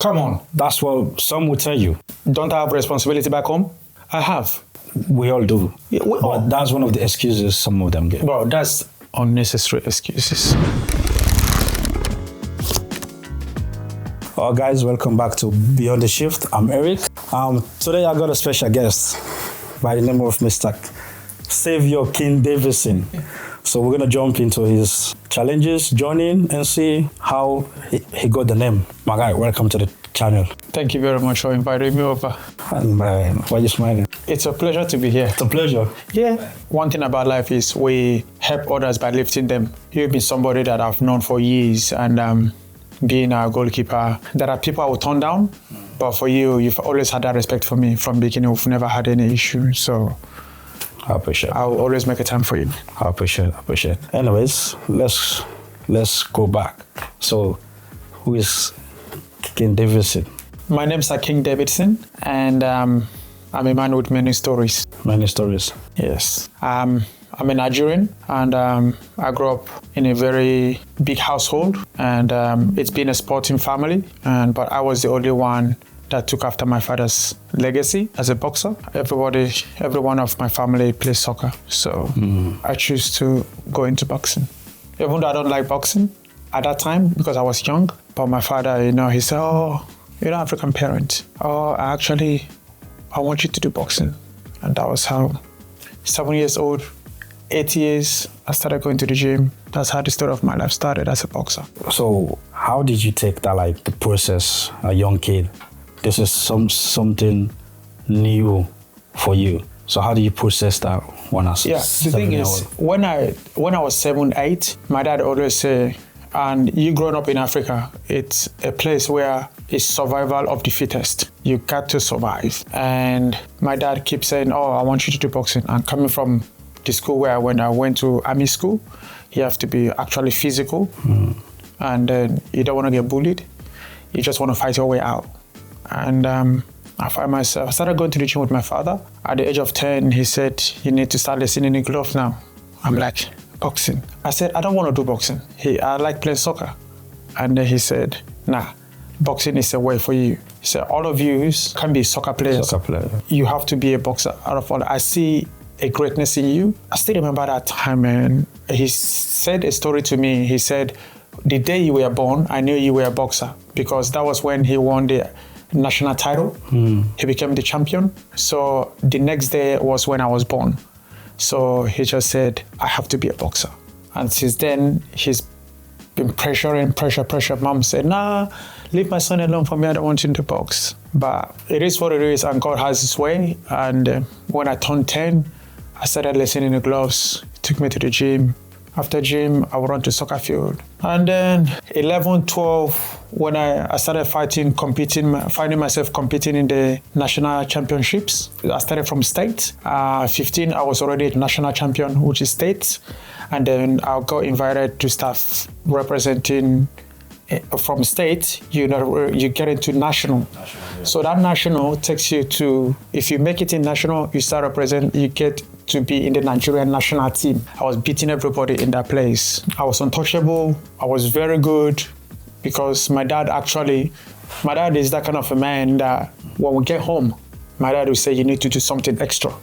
Come on. That's what some would tell you. Don't I have responsibility back home? I have. We all do. Yeah, but that's one of the excuses some of them give. Bro, that's unnecessary excuses. All right, guys, welcome back to Beyond the Shift. I'm Eric. Today I got a special guest by the name of Mr. Savior King-Davidson. So we're gonna jump into his challenges, join in, and see how he got the name. My guy, welcome to the channel. Thank you very much for inviting me over. And why are you smiling? It's a pleasure to be here. It's a pleasure. Yeah. One thing about life is we help others by lifting them. You've been somebody that I've known for years, and being a goalkeeper, there are people I will turn down, but for you, you've always had that respect for me from the beginning. We've never had any issue, so I appreciate it. I will always make a time for you. I appreciate it. Anyways, let's go back. So, who is King-Davidson? My name's King-Davidson, and I'm a man with many stories. Many stories. Yes. I'm a Nigerian, and I grew up in a very big household, and it's been a sporting family, but I was the only one that took after my father's legacy as a boxer. Every one of my family plays soccer, so I choose to go into boxing. Even though I don't like boxing at that time because I was young, but my father, he said, "Oh, you're an African parent. Oh, I want you to do boxing," and that was how. 7 years old, 8 years, I started going to the gym. That's how the story of my life started as a boxer. So how did you take that, the process, a young kid? This is something new for you. So how do you process that when I was the thing is, when I was 7, 8, my dad always say, and you growing up in Africa, it's a place where it's survival of the fittest. You got to survive. And my dad keeps saying, "Oh, I want you to do boxing." And coming from the school where I went to army school, you have to be actually physical. And you don't want to get bullied. You just want to fight your way out. And I started going to the gym with my father. At the age of 10, he said, "You need to start listening in gloves now." I'm like, "Boxing?" I said, "I don't want to do boxing. I like playing soccer." And then he said, "Nah, boxing is a way for you." He said, "All of you can be soccer players. You have to be a boxer. Out of all, I see a greatness in you." I still remember that time, and he said a story to me. He said, "The day you were born, I knew you were a boxer," because that was when he won the national title. He became the champion. So the next day was when I was born. So he just said, "I have to be a boxer." And since then, he's been pressure. Mom said, "Nah, leave my son alone for me. I don't want him to box." But it is what it is, and God has his way. And when I turned 10, I started listening to gloves. He took me to the gym. After gym, I would run to soccer field. And then 11, 12, when I started finding myself competing in the national championships. I started from state. 15, I was already a national champion, which is state. And then I got invited to start representing from state. You get into national. So that national takes you to, if you make it in national, you get to be in the Nigerian national team. I was beating everybody in that place. I was untouchable. I was very good because my dad is that kind of a man that when we get home, my dad will say, "You need to do something extra."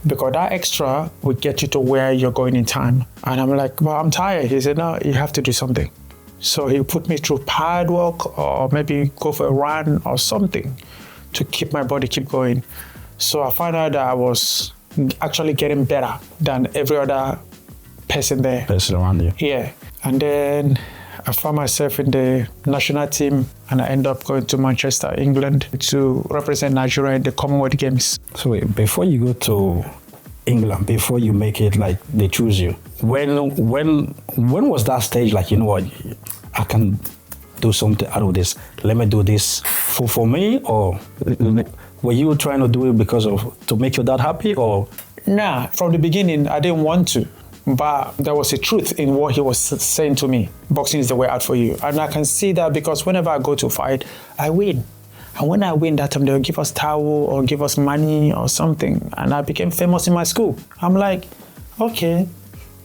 Because that extra will get you to where you're going in time. And I'm like, "Well, I'm tired." He said, "No, you have to do something." So he put me through pad walk or maybe go for a run or something to keep my body keep going. So I found out that I was actually getting better than every other person there. Person around you. Yeah. And then I found myself in the national team, and I ended up going to Manchester, England, to represent Nigeria in the Commonwealth Games. So wait, before you go to England, before you make it, they choose you, when was that stage, you know what, I can do something out of this, let me do this for me, or were you trying to do it to make your dad happy, or? Nah, from the beginning, I didn't want to. But there was a truth in what he was saying to me. Boxing is the way out for you. And I can see that because whenever I go to fight, I win. And when I win that time, they'll give us towel or give us money or something. And I became famous in my school. I'm like, okay.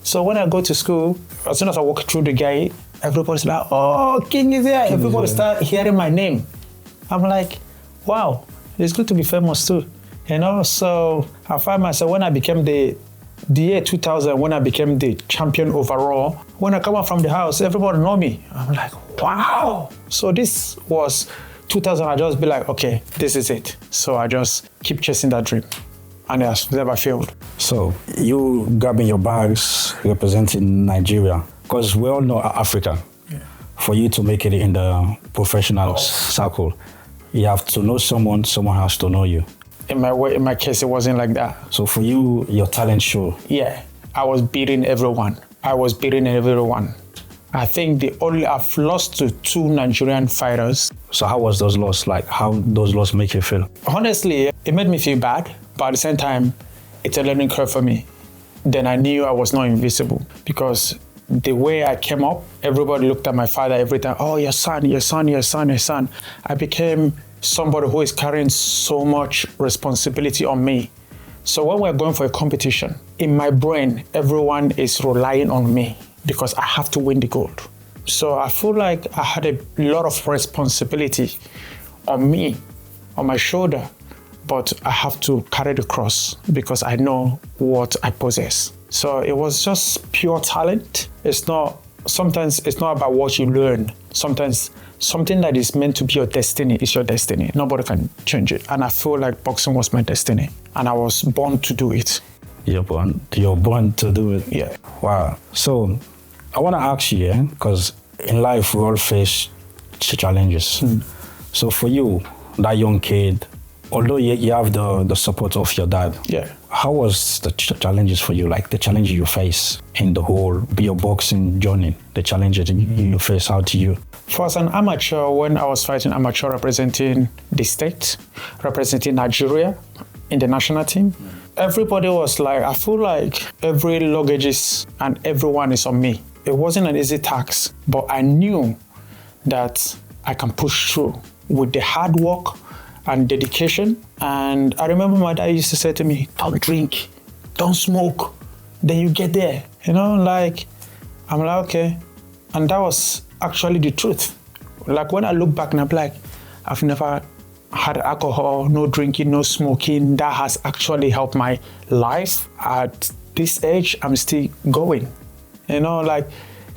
So when I go to school, as soon as I walk through the gate, everybody's like, "Oh, King is here." Everybody start hearing my name. I'm like, wow, it's good to be famous too. So I find myself when I became the year 2000, when I became the champion overall, when I come out from the house, everybody know me. I'm like, wow. So this was 2000, I just be like, okay, this is it. So I just keep chasing that dream. And it has never failed. So you grabbing your bags, representing Nigeria, because we all know Africa. Yeah. For you to make it in the professional circle, you have to know someone has to know you. In my case, it wasn't like that. So for you, your talent show. Yeah, I was beating everyone. I think I've lost to 2 Nigerian fighters. So how was those losses like? How those losses make you feel? Honestly, it made me feel bad, but at the same time, it's a learning curve for me. Then I knew I was not invisible because the way I came up, everybody looked at my father every time. Oh, your son. I became somebody who is carrying so much responsibility on me. So when we're going for a competition, in my brain, everyone is relying on me because I have to win the gold. So I feel like I had a lot of responsibility on me, on my shoulder, but I have to carry the cross because I know what I possess. So it was just pure talent. Sometimes it's not about what you learn. Sometimes something that is meant to be your destiny is your destiny. Nobody can change it. And I feel like boxing was my destiny. And I was born to do it. You're born to do it? Yeah. Wow. So I want to ask you, because in life we all face challenges. So for you, that young kid, although you have the support of your dad, yeah, how was the challenges for you? Like the challenges you face in the whole your boxing journey, the challenges you face, how do you? For as an amateur, when I was fighting amateur representing the state, representing Nigeria in the national team, everybody was like, I feel like every luggage and everyone is on me. It wasn't an easy task, but I knew that I can push through with the hard work and dedication. And I remember my dad used to say to me, don't drink, don't smoke, then you get there. I'm like, okay. And that was actually the truth. Like when I look back and I'm like, I've never had alcohol, no drinking, no smoking. That has actually helped my life. At this age, I'm still going. Like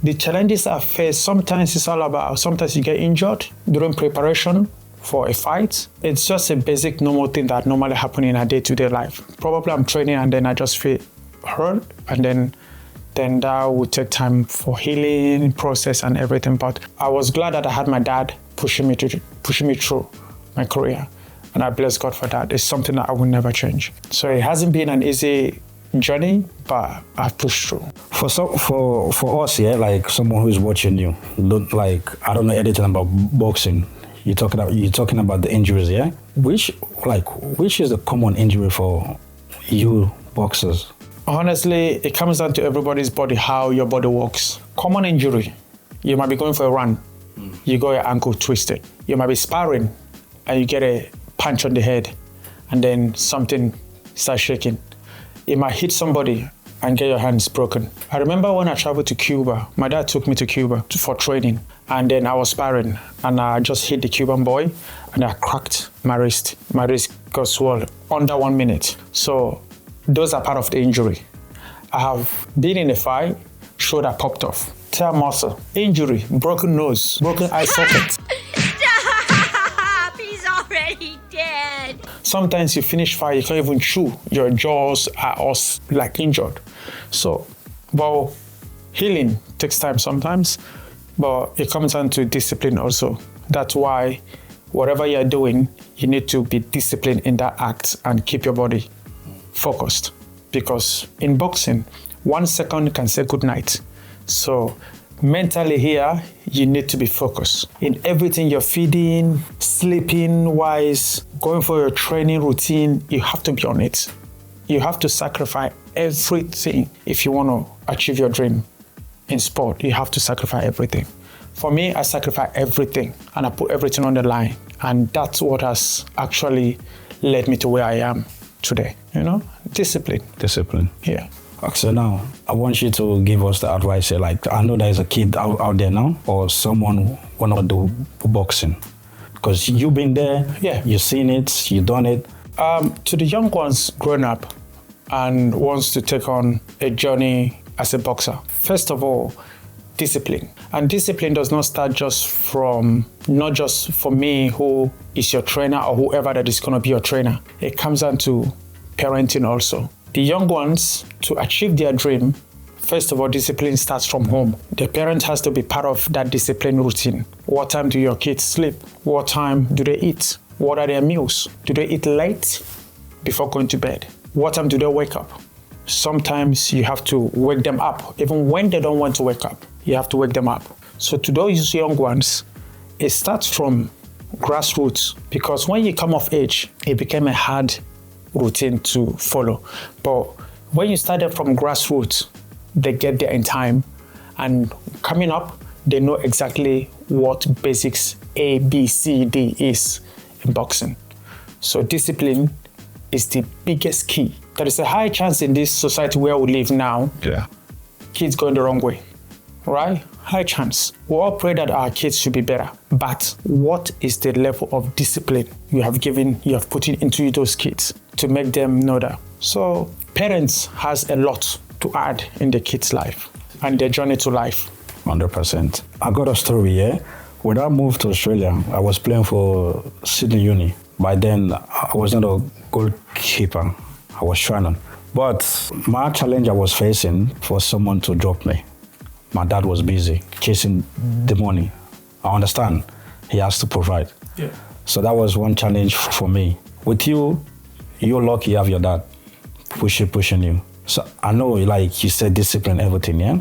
the challenges I face, sometimes it's all about, sometimes you get injured during preparation for a fight. It's just a basic normal thing that normally happens in a day-to-day life. Probably I'm training and then I just feel hurt, and then that would take time for healing process and everything. But I was glad that I had my dad pushing me through my career, and I bless God for that. It's something that I will never change. So it hasn't been an easy journey, but I've pushed through. For us, like someone who's watching you, look like I don't know anything about boxing. You're talking about the injuries, yeah? Which is the common injury for you boxers? Honestly, it comes down to everybody's body, how your body works. Common injury, you might be going for a run, you got your ankle twisted. You might be sparring and you get a punch on the head and then something starts shaking. You might hit somebody and get your hands broken. I remember when I traveled to Cuba, my dad took me to Cuba for training, and then I was sparring and I just hit the Cuban boy and I cracked my wrist. My wrist got swollen under 1 minute. So those are part of the injury. I have been in a fight, shoulder popped off, tear muscle, injury, broken nose, broken eye socket. Stop! He's already dead. Sometimes you finish fight, you can't even chew. Your jaws are all like injured. So, but healing takes time sometimes, but it comes down to discipline also. That's why whatever you're doing, you need to be disciplined in that act and keep your body focused, because in boxing 1 second can say good night. So mentally here you need to be focused in everything you're feeding, sleeping wise, going for your training routine. You have to be on it. You have to sacrifice everything if you want to achieve your dream in sport. You have to sacrifice everything. For me, I sacrifice everything and I put everything on the line, and that's what has actually led me to where I am today. Discipline. Yeah. Okay, so now I want you to give us the advice. Like, I know there's a kid out there now, or someone who want to do boxing. Because you've been there, Yeah. you've seen it, you've done it. To the young ones growing up and wants to take on a journey as a boxer, first of all, discipline. And discipline does not start not just for me who is your trainer or whoever that is going to be your trainer. It comes down to parenting also. The young ones, to achieve their dream, first of all, discipline starts from home. The parent has to be part of that discipline routine. What time do your kids sleep? What time do they eat? What are their meals? Do they eat late before going to bed? What time do they wake up? Sometimes you have to wake them up. Even when they don't want to wake up, you have to wake them up. So to those young ones, it starts from grassroots, because when you come of age, it became a hard routine to follow. But when you started from grassroots, they get there in time, and coming up, they know exactly what basics A, B, C, D is in boxing. So discipline is the biggest key. There is a high chance in this society where we live now, kids going the wrong way, right? High chance. We all pray that our kids should be better. But what is the level of discipline you have put into those kids to make them know that? So parents has a lot to add in the kids' life and their journey to life. 100%. I got a story here. When I moved to Australia, I was playing for Sydney Uni. By then, I was not a goalkeeper. I was training. But my challenge I was facing for someone to drop me. My dad was busy chasing the money. I understand. He has to provide. Yeah. So that was one challenge for me. With you, you're lucky you have your dad pushing you. So I know, like you said, discipline, everything, yeah?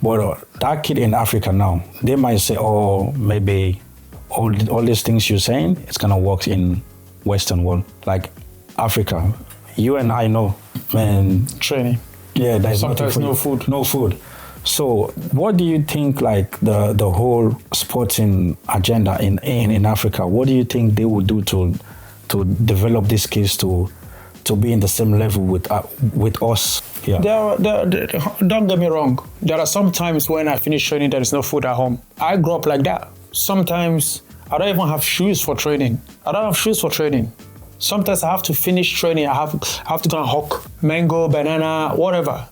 But that kid in Africa now, they might say, oh, maybe all these things you're saying, it's going to work in Western world. Like Africa, you and I know, man. Training. Yeah, there's sometimes no food. No food. So what do you think, like the whole sporting agenda in Africa, what do you think they would do to develop these kids to be in the same level with us here? Don't get me wrong. There are some times when I finish training, there is no food at home. I grew up like that. Sometimes I don't even have shoes for training. Sometimes I have to finish training. I have to go and hawk mango, banana, whatever,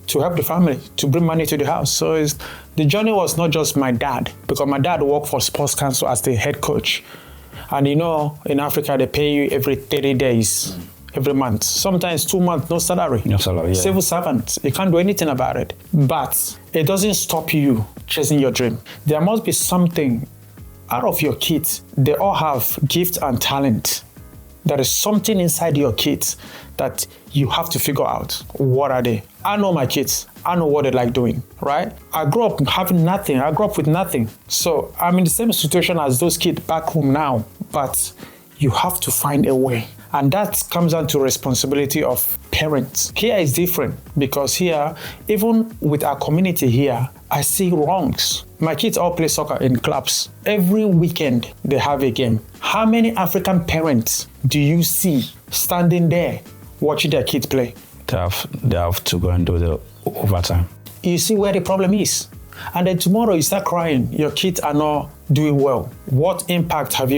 to help the family, to bring money to the house. So the journey was not just my dad, because my dad worked for Sports Council as the head coach. And in Africa, they pay you every 30 days, every month. Sometimes 2 months, no salary. No salary, yeah. Civil servants, you can't do anything about it. But it doesn't stop you chasing your dream. There must be something out of your kids. They all have gifts and talent. There is something inside your kids that you have to figure out. What are they? I know my kids. I know what they like doing, right? I grew up having nothing. I grew up with nothing. So I'm in the same situation as those kids back home now. But you have to find a way. And that comes down to responsibility of parents. Here is different, because here, even with our community here, I see wrongs. My kids all play soccer in clubs. Every weekend, they have a game. How many African parents do you see standing there watching their kids play? They have to go and do the overtime. You see where the problem is. And then tomorrow you start crying. Your kids are not doing well. What have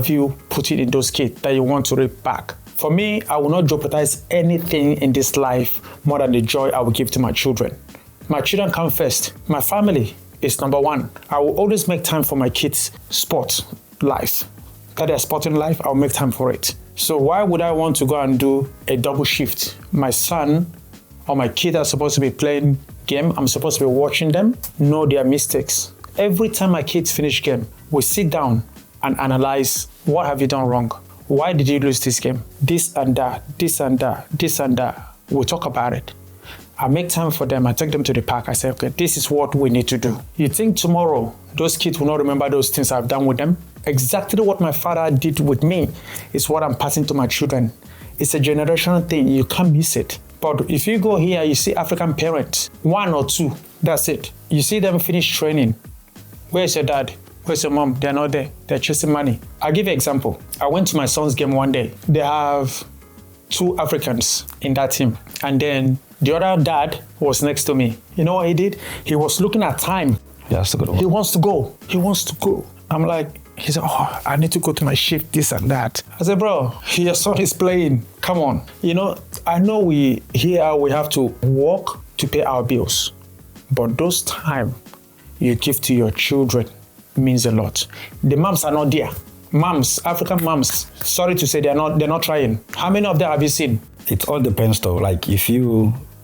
you put in those kids that you want to reap back? For me, I will not jeopardize anything in this life more than the joy I will give to my children. My children come first. My family is number one. I will always make time for my kids' sport life. That their sporting life, I'll make time for it. So why would I want to go and do a double shift? My son or my kid are supposed to be playing game. I'm supposed to be watching them, know their mistakes. Every time my kids finish game, we sit down and analyze, what have you done wrong? Why did you lose this game? This and that, this and that, this and that. We'll talk about it. I make time for them. I take them to the park. I say, okay, this is what we need to do. You think tomorrow those kids will not remember those things I've done with them? Exactly what my father did with me is what I'm passing to my children. It's a generational thing. You can't miss it. But if you go here, you see African parents, 1 or 2, that's it. You see them finish training. Where's your dad? Where's your mom? They're not there. They're chasing money. I'll give you an example. I went to my son's game one day. They have 2 Africans in that team. And then the other dad was next to me. You know what he did? He was looking at time. He has to go to work. He wants to go. I'm like, He said, oh, I need to go to my shift, this and that. I said, bro, your son is playing. Come on. You know, I know we have to work to pay our bills. But those time you give to your children means a lot. The moms are not there. Moms, African moms, sorry to say, they're not trying. How many of them have you seen? It all depends though. Like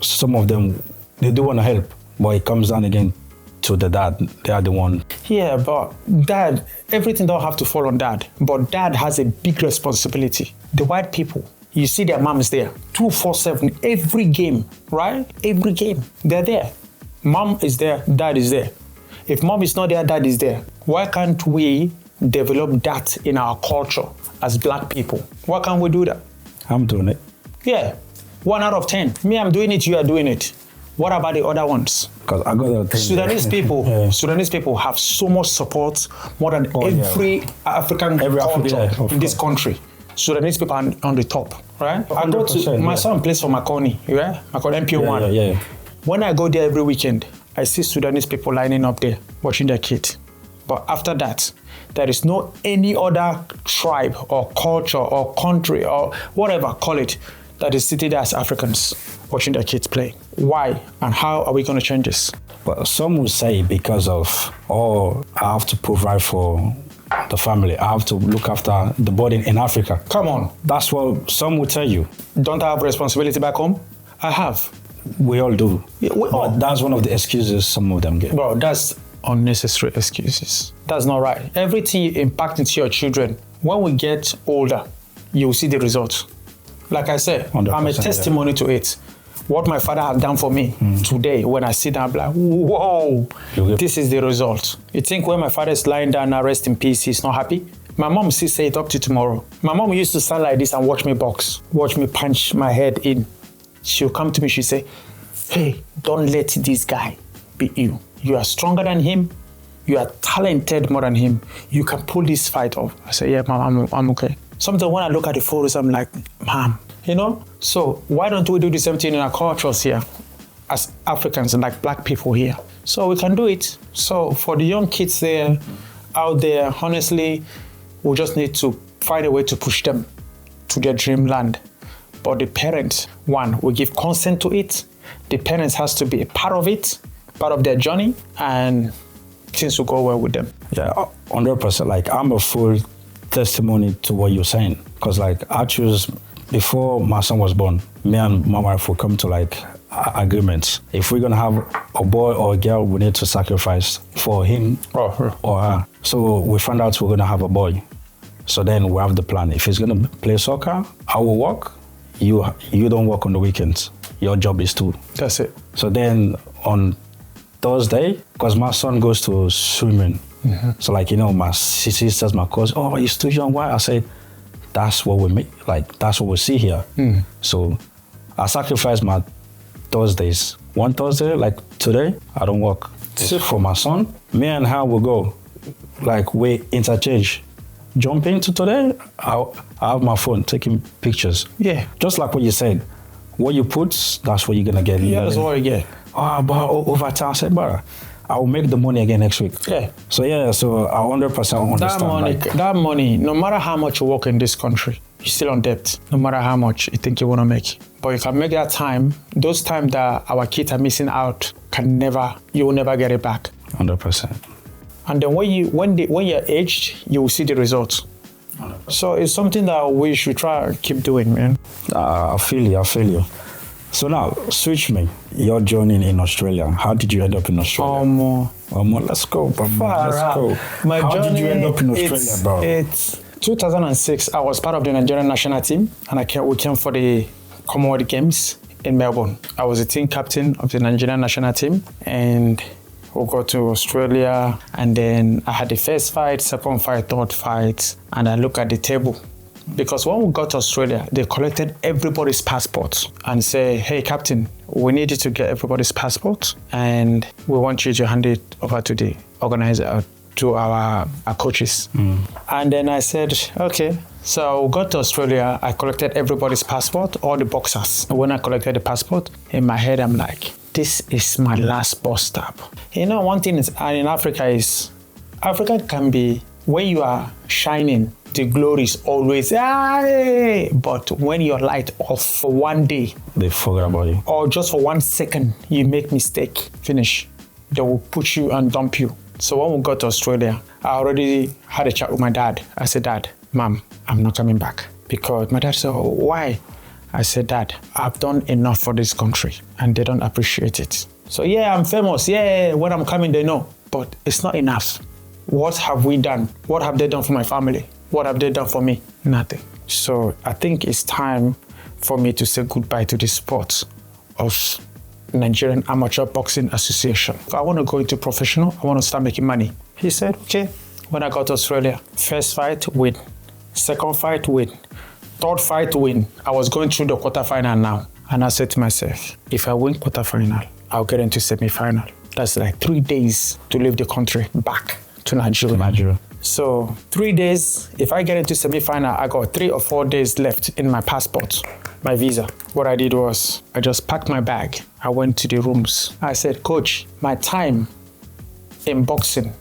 some of them, they do want to help, but it comes down again to the dad. They are the one. Yeah, but dad, everything don't have to fall on dad. But dad has a big responsibility. The white people, you see their moms there, 247, every game, right? Every game, they're there. Mom is there, dad is there. If mom is not there, dad is there. Why can't we develop that in our culture as black people? Why can't we do that? I'm doing it. Yeah, 1 out of 10. Me, I'm doing it, you are doing it. What about the other ones? Because I got the thing. Sudanese people have so much support more than every African culture in this country. Sudanese people are on the top, right? I go to, my son plays for Makoni, yeah? Makoni MPO1. Yeah. When I go there every weekend, I see Sudanese people lining up there, watching their kids. But after that, there is no any other tribe or culture or country or whatever, call it, that is sitting there as Africans watching their kids play. Why and how are we going to change this? But some will say because of, I have to provide for the family. I have to look after the body in Africa. Come on. That's what some will tell you. Don't I have responsibility back home? I have. We all do. Yeah, but that's one of the excuses some of them get. Bro, that's unnecessary excuses. That's not right. Everything you impact into your children, when we get older, you will see the results. Like I said, I'm a testimony to it. What my father had done for me today, when I sit down, I'm like, whoa, this is the result. You think when my father is lying down now, rest in peace, he's not happy? My mom still say it up to tomorrow. My mom used to stand like this and watch me box, watch me punch my head in. She'll come to me, she'll say, hey, don't let this guy beat you. You are stronger than him. You are talented more than him. You can pull this fight off. I say, yeah, mom, I'm okay. Sometimes when I look at the photos, I'm like, mom, you know? So why don't we do the same thing in our cultures here as Africans and like black people here? So we can do it. So for the young kids there, out there, honestly, we just need to find a way to push them to their dreamland. But the parents, one, will give consent to it. The parents has to be a part of it, part of their journey, and things will go well with them. Yeah, 100%. Like, I'm a full testimony to what you're saying. Because, like, I choose, before my son was born, me and my wife will come to, like, agreements. If we're going to have a boy or a girl, we need to sacrifice for him or her. So we found out we're going to have a boy. So then we have the plan. If he's going to play soccer, I will work. You don't work on the weekends. Your job is to. That's it. So then on Thursday, because my son goes to swimming. So like, you know, my sisters, my cousins, oh, he's too young. Why? I say, that's what we make. Like, that's what we see here. So I sacrifice my Thursdays. One Thursday, like today, I don't work. It's for my son. Me and her will go. Like, we interchange. Jump into today, I have my phone taking pictures. Yeah. Just like what you said. What you put, that's what you're going to get. Yeah, that's what you get. But over time, I said, but I will make the money again next week. Yeah. So I 100% understand. That money, no matter how much you work in this country, you're still on debt. No matter how much you think you want to make. But you can make that time, those times that our kids are missing out, you will never get it back. 100%. And then when you're aged, you will see the results. 100%. So it's something that we should try and keep doing, man. I feel you. So now, switch me. Your journey in Australia. How did you end up in Australia? Let's go, bro. Let's go. How did you end up in Australia, bro? It's 2006. I was part of the Nigerian national team, and we came for the Commonwealth Games in Melbourne. I was the team captain of the Nigerian national team, and we got to Australia, and then I had the first fight, second fight, third fight, and I look at the table. Because when we got to Australia, they collected everybody's passports and say, hey, captain, we need you to get everybody's passport, and we want you to hand it over to the organizer, to our coaches. And then I said, okay. So we got to Australia, I collected everybody's passport, all the boxers. When I collected the passport, in my head, I'm like, this is my last bus stop. You know, one thing is, in Africa can be when you are shining, the glory is always, "Aye!" But when your light off for one day, They forget about you. or just for 1 second, you make mistake, finish, they will push you and dump you. So when we got to Australia, I already had a chat with my dad. I said, Dad, Mom, I'm not coming back. Because my dad said, oh, why? I said, Dad, I've done enough for this country and they don't appreciate it. So yeah, I'm famous. Yeah, when I'm coming, they know. But it's not enough. What have we done? What have they done for my family? What have they done for me? Nothing. So I think it's time for me to say goodbye to the sport of Nigerian Amateur Boxing Association. I want to go into professional. I want to start making money. He said, okay. When I got to Australia, first fight, win. Second fight, win. Third fight, win. I was going through the quarterfinal now. And I said to myself, if I win quarterfinal, I'll get into semi-final. That's like 3 days to leave the country back to Nigeria. So 3 days, if I get into semi-final, I got 3 or 4 days left in my passport, my visa. What I did was, I just packed my bag. I went to the rooms. I said, Coach, my time in boxing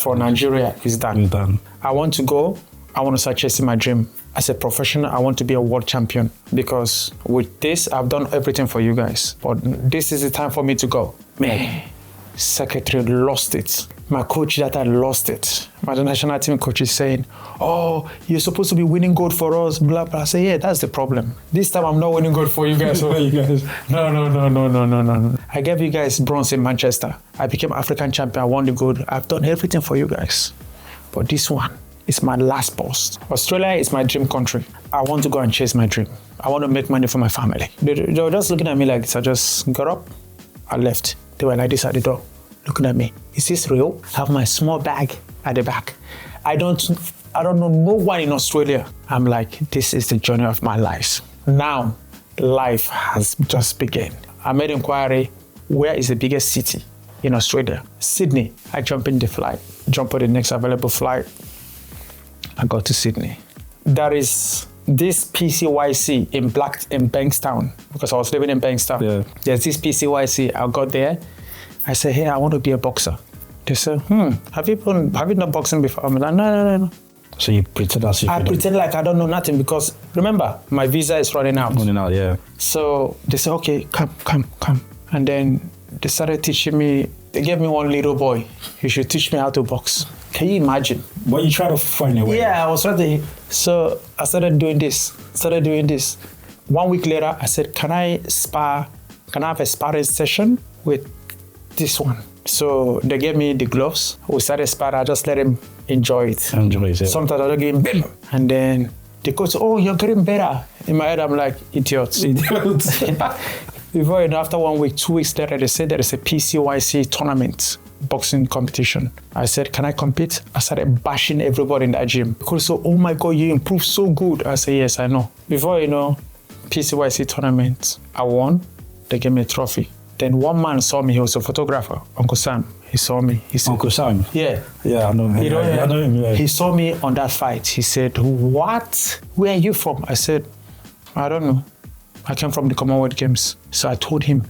for Nigeria is done. I want to go. I want to start chasing my dream. As a professional, I want to be a world champion because with this, I've done everything for you guys. But this is the time for me to go. Man, secretary lost it. My coach that I lost it. My national team coach is saying, oh, you're supposed to be winning gold for us, blah, blah. I say, yeah, that's the problem. This time I'm not winning gold for you guys. No. I gave you guys bronze in Manchester. I became African champion. I won the gold. I've done everything for you guys. But this one is my last post. Australia is my dream country. I want to go and chase my dream. I want to make money for my family. They were just looking at me like this. I just got up. I left. They were like this at the door, looking at me. Is this real? I have my small bag at the back. I don't know no one in Australia. I'm like, this is the journey of my life. Now, life has just begun. I made inquiry, where is the biggest city in Australia? Sydney. I jump in the flight, jump on the next available flight. I got to Sydney. There is this PCYC in Bankstown, because I was living in Bankstown. Yeah. There's this PCYC. I got there. I said, hey, I want to be a boxer. They said, have you done boxing before? I'm like, no. So you pretend as if I pretend like I don't know nothing because remember, my visa is running out. Yeah. So they said, okay, come. And then they started teaching me. They gave me one little boy. You should teach me how to box. Can you imagine? But you try to find a way. Yeah, I was ready. So I started doing this. 1 week later, I said, can I have a sparring session with this one? So they gave me the gloves. We started sparring. I just let him enjoy it. Yeah. Sometimes I don't give him better. And then the coach said, oh, you're getting better. In my head, I'm like, idiots. Before you know, after 1 week, 2 weeks later, they said there is a PCYC tournament, boxing competition. I said, can I compete? I started bashing everybody in that gym. The coach said, oh my God, you improved so good. I said, yes, I know. Before you know, PCYC tournament, I won. They gave me a trophy. Then one man saw me. He was a photographer, Uncle Sam. He saw me. He said, Uncle Sam? Yeah. Yeah, I know him. I know him, yeah. He saw me on that fight. He said, what? Where are you from? I said, I don't know. I came from the Commonwealth Games. So I told him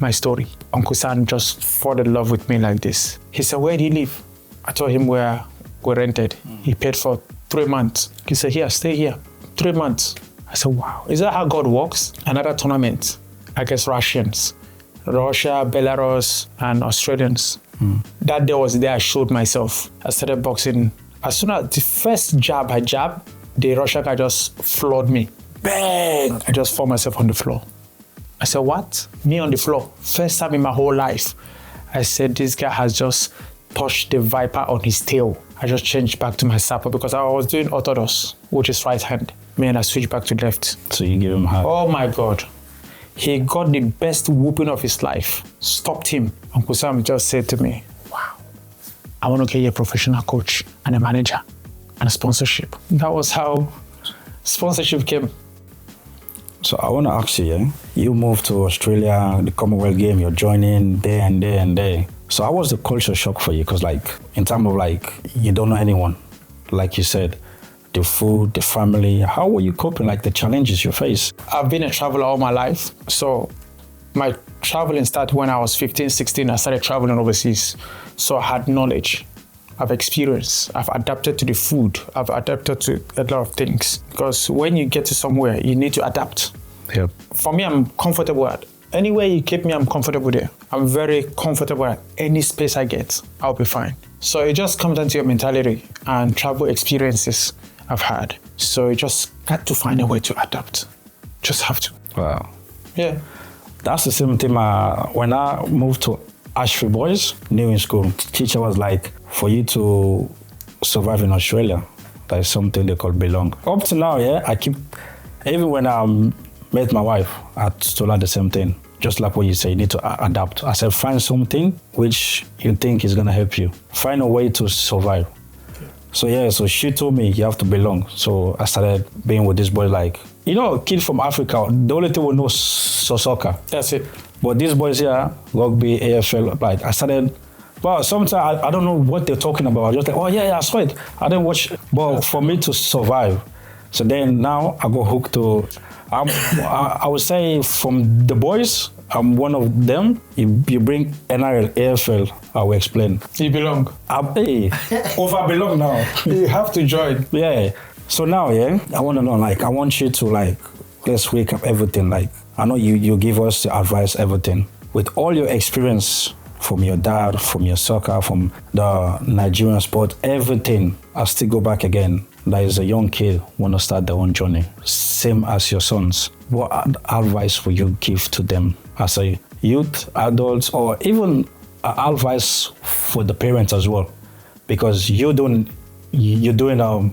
my story. Uncle Sam just fell in love with me like this. He said, where do you live? I told him where we rented. He paid for 3 months. He said, here, stay here. 3 months. I said, wow. Is that how God works? Another tournament against Russians. Russia, Belarus, and Australians. That day was the day I showed myself. I started boxing. As soon as the first jab I jabbed, the Russian guy just floored me. Bang! I just found myself on the floor. I said, what? Me on the floor. First time in my whole life. I said, this guy has just touched the viper on his tail. I just changed back to my sapper because I was doing orthodox, which is right hand. Man, I switched back to left. So you give him hard. Oh my God. He got the best whooping of his life. Stopped him. Uncle Sam just said to me, wow, I want to get you a professional coach and a manager and a sponsorship. That was how sponsorship came. So I want to ask you, you moved to Australia, the Commonwealth Game, you're joining there and there and there. So how was the culture shock for you? Because in terms of you don't know anyone, like you said, the food, the family, how were you coping, the challenges you face? I've been a traveler all my life. So my traveling started when I was 15, 16. I started traveling overseas. So I had knowledge. I've experienced. I've adapted to the food. I've adapted to a lot of things. Because when you get to somewhere, you need to adapt. Yep. For me, I'm comfortable at. Anywhere you keep me, I'm comfortable there. I'm very comfortable at any space I get. I'll be fine. So it just comes down to your mentality and travel experiences I've had. So you just got to find a way to adapt. Just have to. Wow. Yeah. That's the same thing when I moved to Ashfield Boys, new in school. Teacher was like, for you to survive in Australia, there is something they call belong. Up to now, yeah, I keep, even when I met my wife, I told her the same thing. Just like what you say, you need to adapt. I said, find something which you think is gonna help you. Find a way to survive. So she told me you have to belong. So I started being with this boy like, you know, a kid from Africa, the only thing we know is soccer. That's it. But these boys here, rugby, AFL, like I started, well, sometimes I don't know what they're talking about. I just like, oh yeah, I saw it. I didn't watch, but for me to survive. So then now I got hooked to, I would say from the boys, I'm one of them. You bring NRL, AFL, I will explain. You belong. Hey, over belong now. You have to join. Yeah. So now, yeah, I want to know, like, I want you to, like, let's wake up everything. Like, I know you give us the advice, everything. With all your experience from your dad, from your soccer, from the Nigerian sport, everything, I still go back again. There is a young kid want to start their own journey, same as your sons. What advice would you give to them as a youth, adults, or even advice for the parents as well? Because you're doing a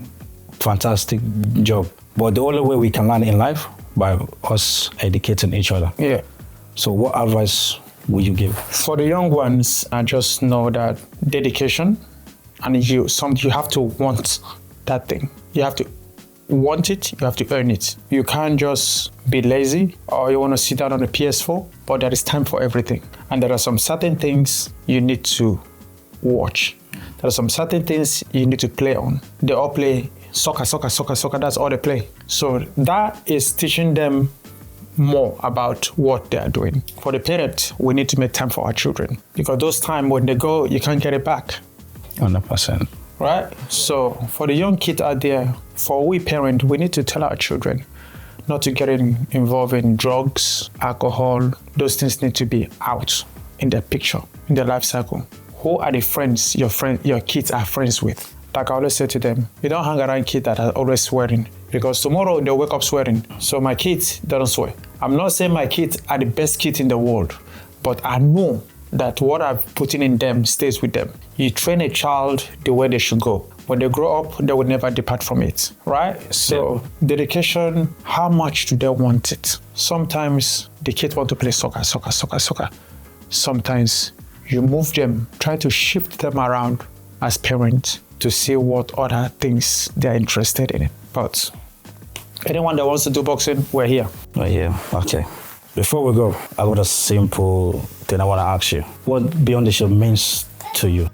fantastic job. But the only way we can learn in life by us educating each other. Yeah. So what advice would you give? For the young ones, I just know that dedication, and you have to want that thing. You have to want it, you have to earn it. You can't just be lazy or you want to sit down on the PS4, but there is time for everything. And there are some certain things you need to watch. There are some certain things you need to play on. They all play soccer, that's all they play. So that is teaching them more about what they are doing. For the parent, we need to make time for our children because those times when they go, you can't get it back. 100%. Right? So for the young kid out there, for we parents, we need to tell our children not to get involved in drugs, alcohol. Those things need to be out in their picture, in their life cycle. Who are the friends your kids are friends with? Like I always say to them, you don't hang around kids that are always swearing because tomorrow they'll wake up swearing. So my kids don't swear. I'm not saying my kids are the best kids in the world, but I know that what I've put in them stays with them. You train a child the way they should go. When they grow up, they will never depart from it, right? So dedication, how much do they want it? Sometimes the kids want to play soccer. Sometimes you move them, try to shift them around as parents to see what other things they're interested in. But anyone that wants to do boxing, we're here. We're here, okay. Before we go, I got a simple thing I want to ask you. What Beyond the Shift means to you?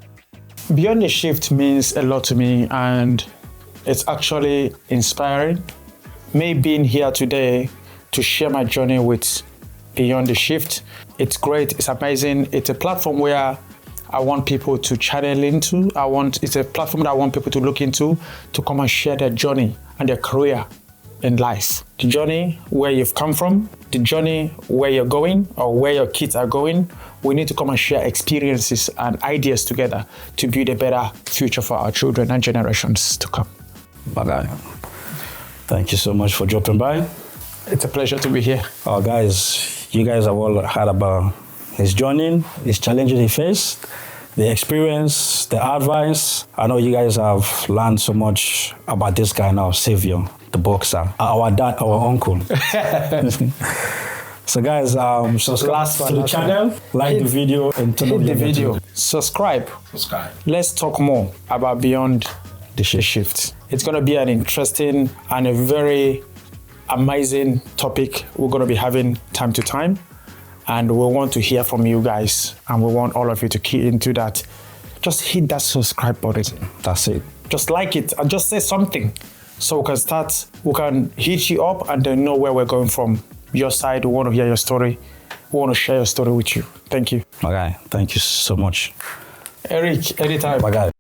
Beyond the Shift means a lot to me, and it's actually inspiring. Me being here today to share my journey with Beyond the Shift, it's great, it's amazing. It's a platform where I want people to channel into. It's a platform that I want people to look into to come and share their journey and their career in life. The journey where you've come from, the journey where you're going or where your kids are going. We need to come and share experiences and ideas together to build a better future for our children and generations to come. Bye-bye. Thank you so much for dropping by. It's a pleasure to be here. Oh, guys, you guys have all heard about his journey, his challenges he faced, the experience, the advice. I know you guys have learned so much about this guy now, Savior, the boxer, our dad, our uncle. So guys, subscribe to the channel, like the video, and turn on the video. Subscribe. Let's talk more about Beyond the Shift. It's going to be an interesting and a very amazing topic we're going to be having time to time. And we want to hear from you guys, and we want all of you to key into that. Just hit that subscribe button. That's it. Just like it and just say something so we can hit you up and then know where we're going from. Your side, we want to hear your story. We want to share your story with you. Thank you. Okay, thank you so much. Eric, anytime. Bye, guys.